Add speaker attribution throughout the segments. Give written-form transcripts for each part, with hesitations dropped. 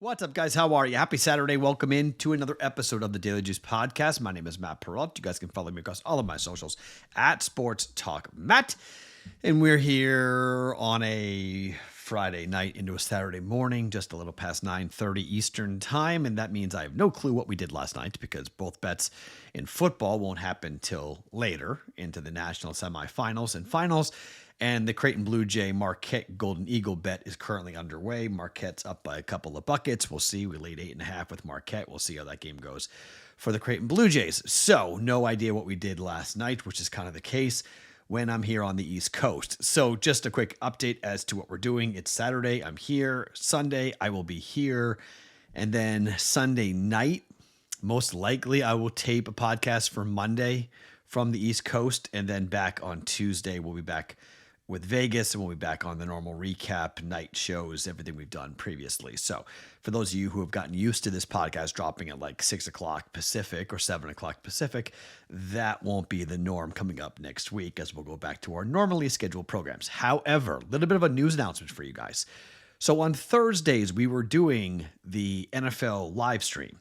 Speaker 1: What's up, guys? How are you? Happy Saturday. Welcome in to another episode of the Daily Juice Podcast. My name is Matt Perrault. You guys can follow me across all of my socials at Sports Talk Matt. And we're here on a Friday night into a Saturday morning, just a little past 9:30 Eastern time. And that means I have no clue what we did last night because both bets in football won't happen till later into the national semifinals and finals. And the Creighton Blue Jay Marquette Golden Eagle bet is currently underway. Marquette's up by a couple of buckets. We'll see. We laid 8.5 with Marquette. We'll see how that game goes for the Creighton Blue Jays. So no idea what we did last night, which is kind of the case when I'm here on the East Coast. So just a quick update as to what we're doing. It's Saturday. I'm here. Sunday, I will be here. And then Sunday night, most likely I will tape a podcast for Monday from the East Coast. And then back on Tuesday, we'll be back with Vegas, and we'll be back on the normal recap, night shows, everything we've done previously. So for those of you who have gotten used to this podcast dropping at like 6 o'clock Pacific or 7 o'clock Pacific, that won't be the norm coming up next week as we'll go back to our normally scheduled programs. However, a little bit of a news announcement for you guys. So on Thursdays, we were doing the NFL live stream.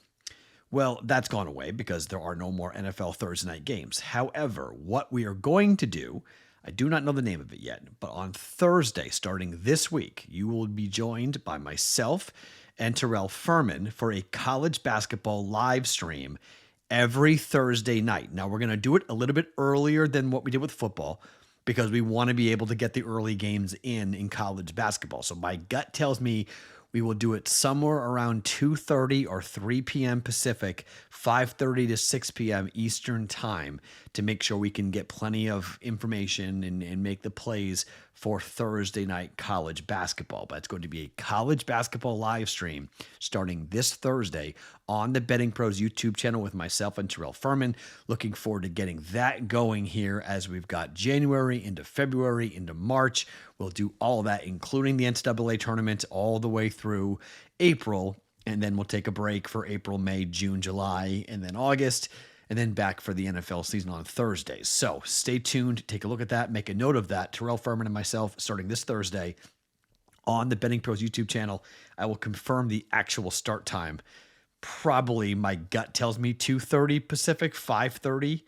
Speaker 1: Well, that's gone away because there are no more NFL Thursday night games. However, what we are going to do, I do not know the name of it yet, but on Thursday, starting this week, you will be joined by myself and Terrell Furman for a college basketball live stream every Thursday night. Now, we're going to do it a little bit earlier than what we did with football because we want to be able to get the early games in college basketball. So my gut tells me we will do it somewhere around 2:30 or 3 p.m. Pacific, 5:30 to 6 p.m. Eastern time to make sure we can get plenty of information and make the plays for Thursday night college basketball. But it's going to be a college basketball live stream starting this Thursday on the BettingPros YouTube channel with myself and Terrell Furman. Looking forward to getting that going here as we've got January into February into March. We'll do all of that, including the NCAA tournament all the way through April. And then we'll take a break for April, May, June, July, and then August, and then back for the NFL season on Thursdays. So stay tuned, take a look at that, make a note of that. Terrell Furman and myself starting this Thursday on the BettingPros YouTube channel. I will confirm the actual start time. Probably my gut tells me 2:30 Pacific, 5:30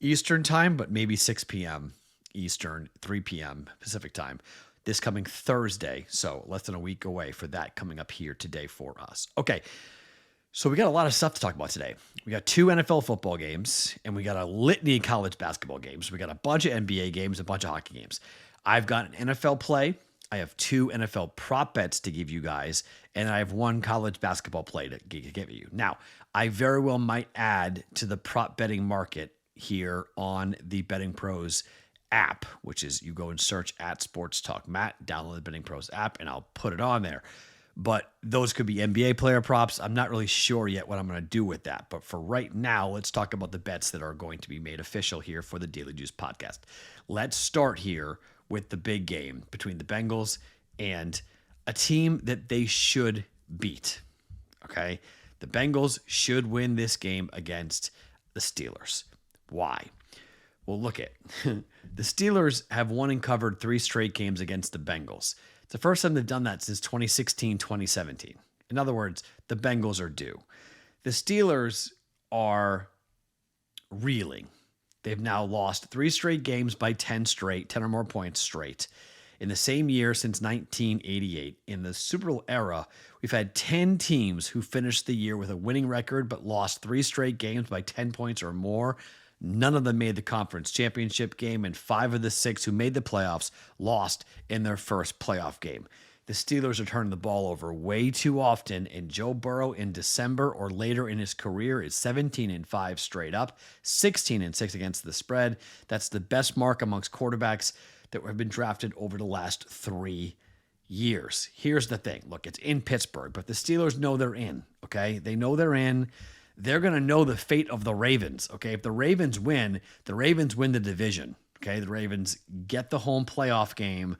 Speaker 1: Eastern time, but maybe 6 p.m. Eastern, 3 p.m. Pacific time this coming Thursday. So less than a week away for that coming up here today for us. Okay. So we got a lot of stuff to talk about today. We got 2 NFL football games, and we got a litany of college basketball games. We got a bunch of NBA games, a bunch of hockey games. I've got an NFL play. I have 2 NFL prop bets to give you guys, and I have 1 college basketball play to give you. Now, I very well might add to the prop betting market here on the Betting Pros app, which is you go and search at Sports Talk Matt, download the Betting Pros app, and I'll put it on there. But those could be NBA player props. I'm not really sure yet what I'm going to do with that. But for right now, let's talk about the bets that are going to be made official here for the Daily Juice podcast. Let's start here with the big game between the Bengals and a team that they should beat. Okay? The Bengals should win this game against the Steelers. Why? Well, look at the Steelers have won and covered 3 straight games against the Bengals. It's the first time they've done that since 2016, 2017. In other words, the Bengals are due. The Steelers are reeling. They've now lost 3 straight games by 10 or more points straight. In the same year since 1988, in the Super Bowl era, we've had 10 teams who finished the year with a winning record but lost 3 straight games by 10 points or more. None of them made the conference championship game, and 5 of the 6 who made the playoffs lost in their first playoff game. The Steelers are turning the ball over way too often, and Joe Burrow in December or later in his career is 17-5 straight up, 16-6 against the spread. That's the best mark amongst quarterbacks that have been drafted over the last 3 years. Here's the thing. Look, it's in Pittsburgh, but the Steelers know they're in, okay? They know they're in. They're going to know the fate of the Ravens, okay? If the Ravens win the division, okay? The Ravens get the home playoff game,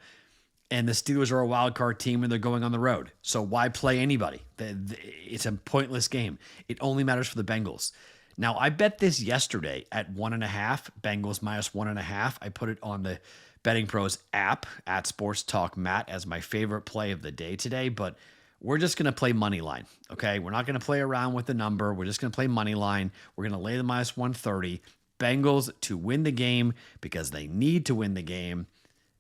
Speaker 1: and the Steelers are a wild card team, and they're going on the road. So why play anybody? It's a pointless game. It only matters for the Bengals. Now, I bet this yesterday at 1.5, Bengals minus 1.5. I put it on the Betting Pros app at Sports Talk Matt as my favorite play of the day today, but we're just going to play money line. Okay. We're not going to play around with the number. We're just going to play money line. We're going to lay the minus 130. Bengals to win the game because they need to win the game.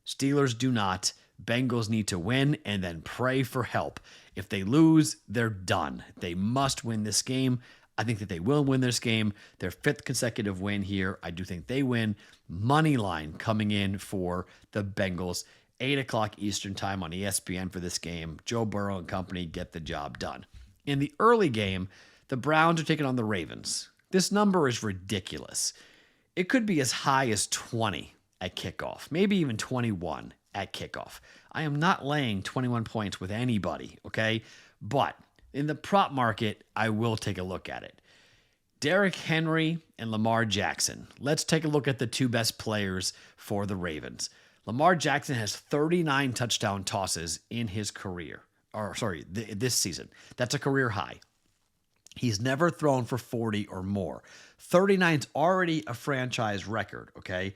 Speaker 1: Steelers do not. Bengals need to win and then pray for help. If they lose, they're done. They must win this game. I think that they will win this game. Their 5th consecutive win here. I do think they win. Money line coming in for the Bengals. 8 o'clock Eastern time on ESPN for this game. Joe Burrow and company get the job done. In the early game, the Browns are taking on the Ravens. This number is ridiculous. It could be as high as 20 at kickoff, maybe even 21 at kickoff. I am not laying 21 points with anybody, okay? But in the prop market, I will take a look at it. Derrick Henry and Lamar Jackson. Let's take a look at the 2 best players for the Ravens. Lamar Jackson has 39 touchdown tosses in his career. This season. That's a career high. He's never thrown for 40 or more. 39 is already a franchise record, okay?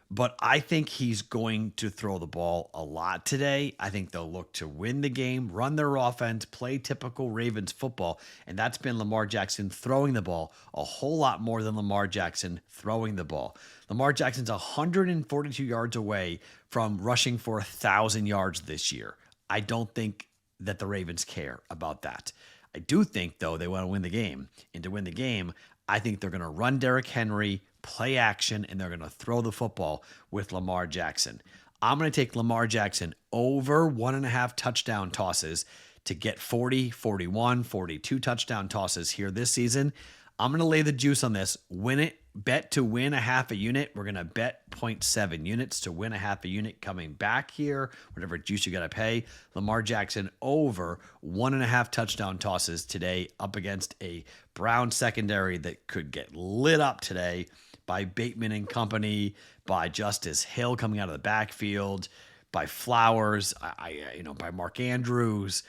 Speaker 1: But I think he's going to throw the ball a lot today. I think they'll look to win the game, run their offense, play typical Ravens football, and that's been Lamar Jackson throwing the ball a whole lot more than Lamar Jackson throwing the ball. Lamar Jackson's 142 yards away from rushing for 1,000 yards this year. I don't think that the Ravens care about that. I do think, though, they want to win the game. And to win the game, I think they're going to run Derrick Henry, play action, and they're going to throw the football with Lamar Jackson. I'm going to take Lamar Jackson over 1.5 touchdown tosses to get 40, 41, 42 touchdown tosses here this season. I'm going to lay the juice on this. Win it. Bet to win a half a unit. We're going to bet 0.7 units to win a half a unit coming back here. Whatever juice you got to pay. Lamar Jackson over 1.5 touchdown tosses today up against a Brown secondary that could get lit up today by Bateman and company, by Justice Hill coming out of the backfield, by Flowers, by Mark Andrews.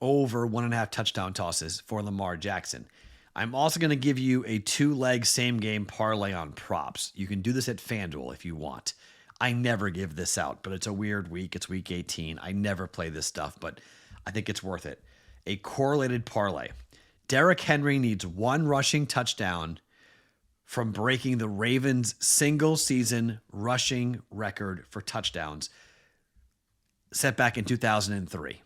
Speaker 1: Over 1.5 touchdown tosses for Lamar Jackson. I'm also going to give you a 2-leg same game parlay on props. You can do this at FanDuel if you want. I never give this out, but it's a weird week. It's week 18. I never play this stuff, but I think it's worth it. A correlated parlay. Derrick Henry needs 1 rushing touchdown from breaking the Ravens' single-season rushing record for touchdowns set back in 2003.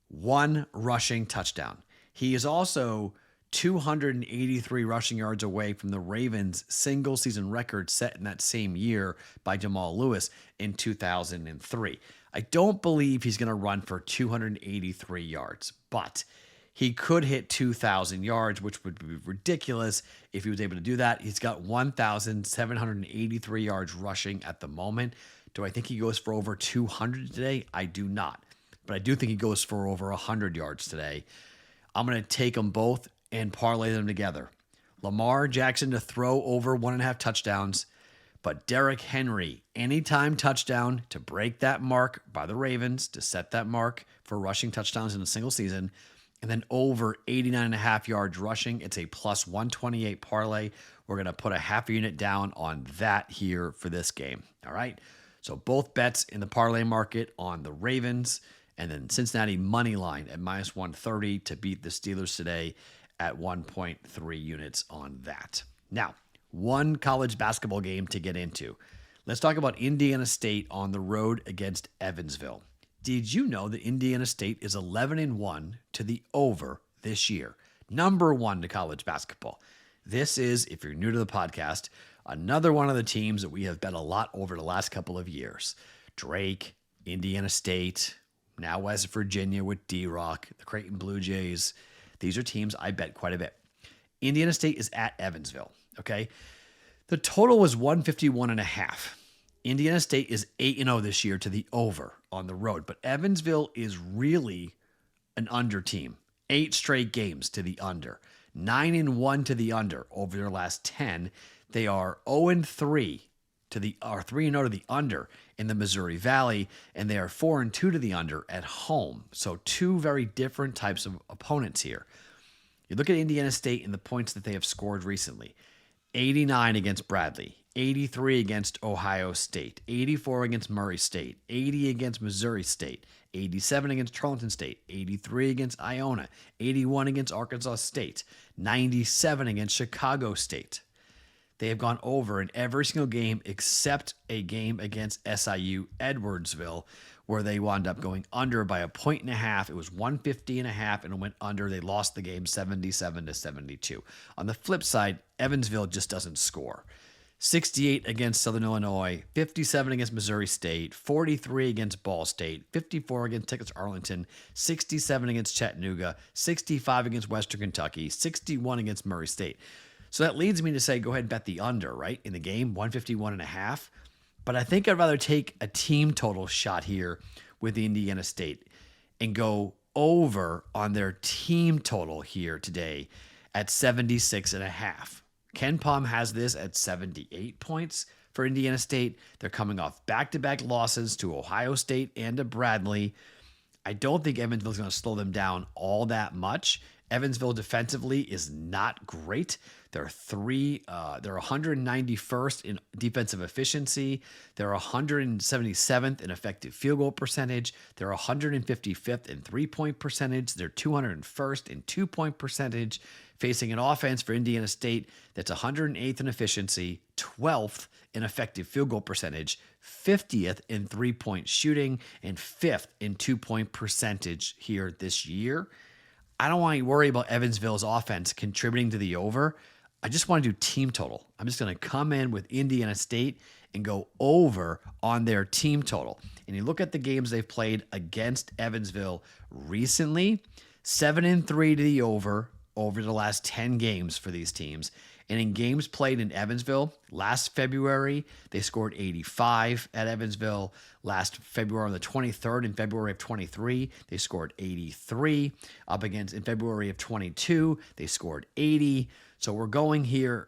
Speaker 1: 1 rushing touchdown. He is also 283 rushing yards away from the Ravens' single-season record set in that same year by Jamal Lewis in 2003. I don't believe he's going to run for 283 yards, but he could hit 2,000 yards, which would be ridiculous if he was able to do that. He's got 1,783 yards rushing at the moment. Do I think he goes for over 200 today? I do not. But I do think he goes for over 100 yards today. I'm going to take them both and parlay them together. Lamar Jackson to throw over 1.5 touchdowns, but Derrick Henry, anytime touchdown to break that mark by the Ravens, to set that mark for rushing touchdowns in a single season, and then over 89.5 yards rushing. It's a plus 128 parlay. We're going to put a half a unit down on that here for this game. All right. So both bets in the parlay market on the Ravens, and then Cincinnati money line at minus 130 to beat the Steelers today at 1.3 units on that. Now, one college basketball game to get into. Let's talk about Indiana State on the road against Evansville. Did you know that Indiana State is 11-1 to the over this year? Number 1 to college basketball. This is, if you're new to the podcast, another one of the teams that we have bet a lot over the last couple of years. Drake, Indiana State, now West Virginia with D-Rock, the Creighton Blue Jays. These are teams I bet quite a bit. Indiana State is at Evansville, okay? The total was 151.5. Indiana State is 8-0 this year to the over on the road, but Evansville is really an under team. 8 straight games to the under. 9-1 to the under over their last 10. They are 0-3 to the, or 3-0 to the under in the Missouri Valley, and they are 4-2 to the under at home. So 2 very different types of opponents here. You look at Indiana State and the points that they have scored recently. 89 against Bradley, 83 against Ohio State, 84 against Murray State, 80 against Missouri State, 87 against Tarleton State, 83 against Iona, 81 against Arkansas State, 97 against Chicago State. They have gone over in every single game except a game against SIU Edwardsville, where they wound up going under by 1.5. It was 150.5 and it went under. They lost the game 77-72. On the flip side, Evansville just doesn't score. 68 against Southern Illinois, 57 against Missouri State, 43 against Ball State, 54 against Texas Arlington, 67 against Chattanooga, 65 against Western Kentucky, 61 against Murray State. So that leads me to say go ahead and bet the under, right? In the game, 151.5. But I think I'd rather take a team total shot here with Indiana State and go over on their team total here today at 76.5. Ken Palm has this at 78 points for Indiana State. They're coming off back-to-back losses to Ohio State and to Bradley. I don't think Evansville is going to slow them down all that much. Evansville defensively is not great. They're 191st in defensive efficiency. They're 177th in effective field goal percentage. They're 155th in three-point percentage. They're 201st in two-point percentage, facing an offense for Indiana State that's 108th in efficiency, 12th in effective field goal percentage, 50th in three-point shooting, and 5th in two-point percentage here this year. I don't want to worry about Evansville's offense contributing to the over. I just want to do team total. I'm just going to come in with Indiana State and go over on their team total. And you look at the games they've played against Evansville recently, 7-3 to the over the last 10 games for these teams. And in games played in Evansville, last February, they scored 85 at Evansville. Last February on the 23rd, in February of 23, they scored 83. Up against in February of 22, they scored 80. So we're going here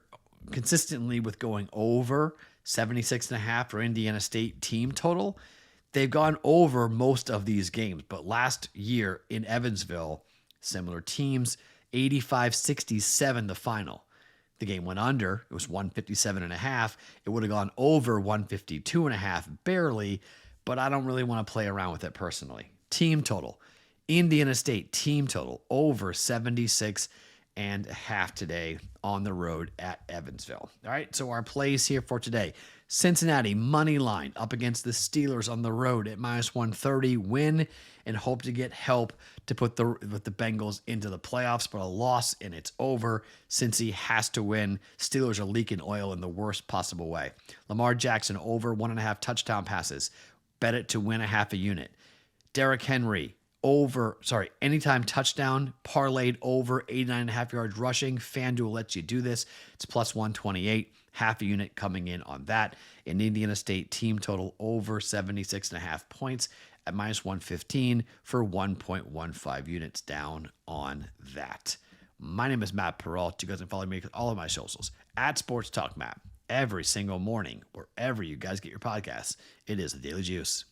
Speaker 1: consistently with going over 76.5 for Indiana State team total. They've gone over most of these games, but last year in Evansville, similar teams, 85-67 the final. The game went under. It was 157.5. It would have gone over 152.5 barely, but I don't really want to play around with it personally. Team total. Indiana State team total over 76.5 today on the road at Evansville. All right, so our plays here for today. Cincinnati money line up against the Steelers on the road at -130. Win and hope to get help to put the Bengals into the playoffs, but a loss and it's over. Cincy has to win. Steelers are leaking oil in the worst possible way. Lamar Jackson over 1.5 touchdown passes. Bet it to win a half a unit. Derrick Henry anytime touchdown, parlayed over 89.5 yards rushing. FanDuel lets you do this. It's +128, half a unit coming in on that. And Indiana State team total over 76.5 points at -115 for 1.15 units down on that. My name is Matt Perrault. You guys can follow me on all of my socials at Sports Talk Matt every single morning, wherever you guys get your podcasts. It is the Daily Juice.